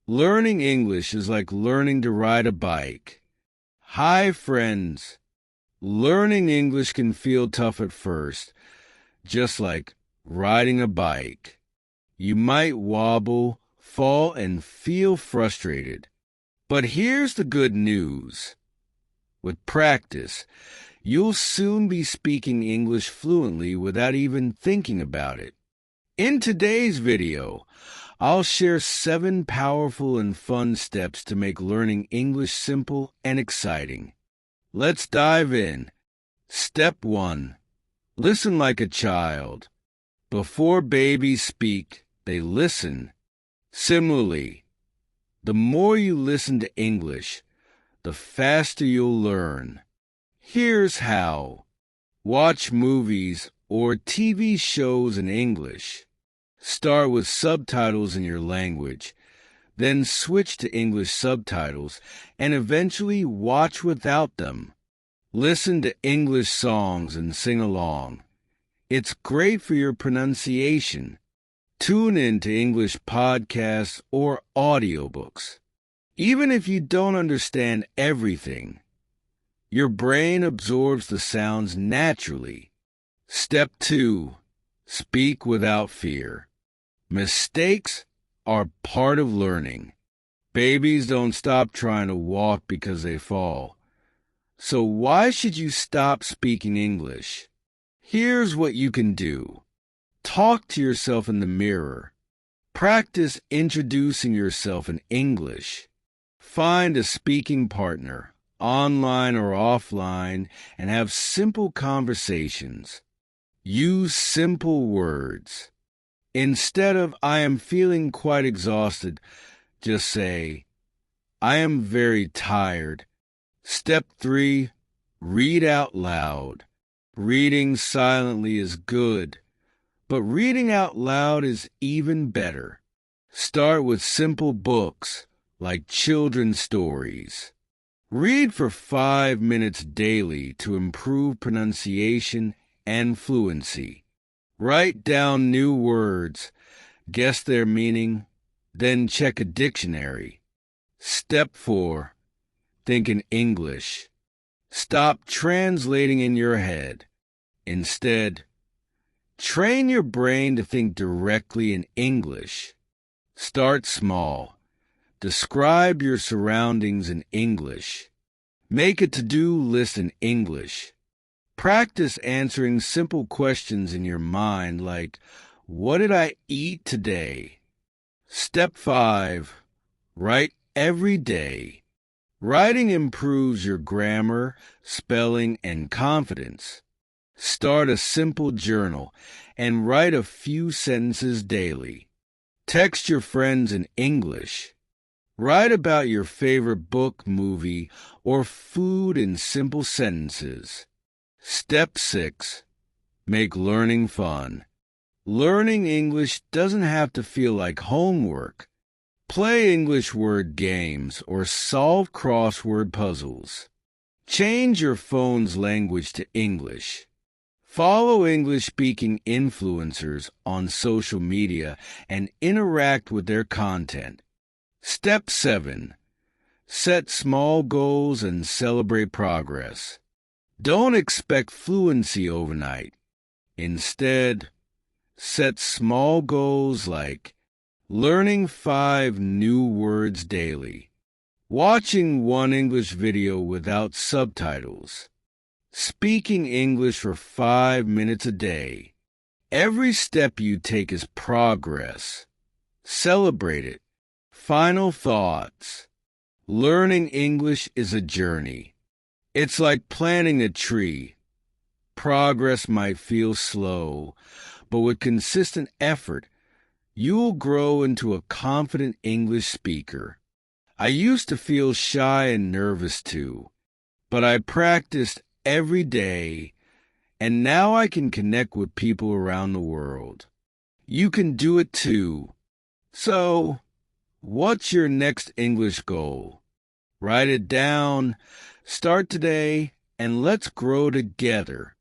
Learning English is like learning to ride a bike. Hi, friends. Learning English can feel tough at first, just like riding a bike. You might wobble, fall, and feel frustrated. But here's the good news. With practice, you'll soon be speaking English fluently without even thinking about it. In today's video, I'll share 7 powerful and fun steps to make learning English simple and exciting. Let's dive in. Step 1. Listen like a child. Before babies speak, they listen. Similarly, the more you listen to English, the faster you'll learn. Here's how. Watch movies or TV shows in English. Start with subtitles in your language, then switch to English subtitles, and eventually watch without them. Listen to English songs and sing along. It's great for your pronunciation. Tune in to English podcasts or audiobooks. Even if you don't understand everything, your brain absorbs the sounds naturally. Step 2. Speak without fear. Mistakes are part of learning. Babies don't stop trying to walk because they fall. So why should you stop speaking English? Here's what you can do. Talk to yourself in the mirror. Practice introducing yourself in English. Find a speaking partner, online or offline, and have simple conversations. Use simple words. Instead of, I am feeling quite exhausted, just say, I am very tired. Step 3. Read out loud. Reading silently is good, but reading out loud is even better. Start with simple books, like children's stories. Read for 5 minutes daily to improve pronunciation and fluency. Write down new words, guess their meaning, then check a dictionary. Step 4. Think in English. Stop translating in your head. Instead, train your brain to think directly in English. Start small. Describe your surroundings in English. Make a to-do list in English. Practice answering simple questions in your mind like, what did I eat today? Step 5. Write every day. Writing improves your grammar, spelling, and confidence. Start a simple journal and write a few sentences daily. Text your friends in English. Write about your favorite book, movie, or food in simple sentences. Step 6. Make learning fun. Learning English doesn't have to feel like homework. Play English word games or solve crossword puzzles. Change your phone's language to English. Follow English-speaking influencers on social media and interact with their content. Step 7. Set small goals and celebrate progress. Don't expect fluency overnight. Instead, set small goals like learning 5 new words daily, watching 1 English video without subtitles, speaking English for 5 minutes a day. Every step you take is progress. Celebrate it. Final thoughts. Learning English is a journey. It's like planting a tree. Progress might feel slow, but with consistent effort, you'll grow into a confident English speaker. I used to feel shy and nervous too, but I practiced every day, and now I can connect with people around the world. You can do it too. So, what's your next English goal? Write it down, start today, and let's grow together.